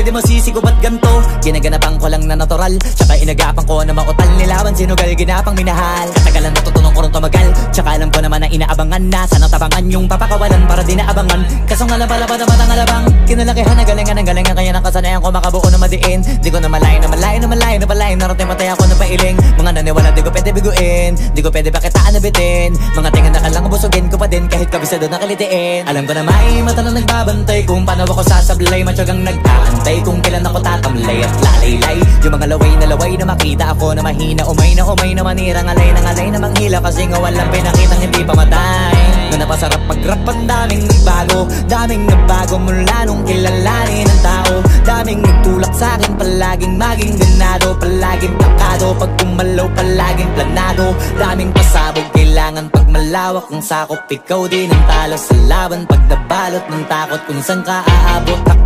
di masisi ko ba't ganto? Ginaganapan ko lang na natural, tsaka inagapan ko na mautal. Nilawan sinugal, ginapang minahal. Katagalan natutunan ko rin tumagal, tsaka alam ko naman na inaabangan na. Sana tabangan yung papakawalan para di naabangan. Kaso nga lang pala ba naman ang alabang kinalakihan na galingan ng galingan, kaya nakasanayan ko makabuo na madiin. Di ko na malayo na malayo na malayo na malayo. Narating matay ako ng pailing. Mga naniwala di ko pwede biguin, di ko pwede pakitaan na bitin. Mga tingan na kalang busugin ko pa din kahit kabisado na kalitiin. Alam ko na may mata na nagbabantay kung paano ako sasablay. Matyagang nag-aantay kung kailan ako tatamlay at lalaylay. Yung mga laway na makita ako na mahina. Umay na manira, ngalay na manghila. Kasi nga walang pinakitang hindi pamatay. Na napasarap mag-rap, ang daming nagbago mula nung kilalanin ang tao. Daming nagtulak sa'kin, palaging maging ganado, palaging plakado. Pag kumalaw, palaging planado. Daming pasabog, kailangan pag malawak ang sakop. Ikaw din ang talo sa laban pag nabalot ng takot kung saan ka aabot. Ako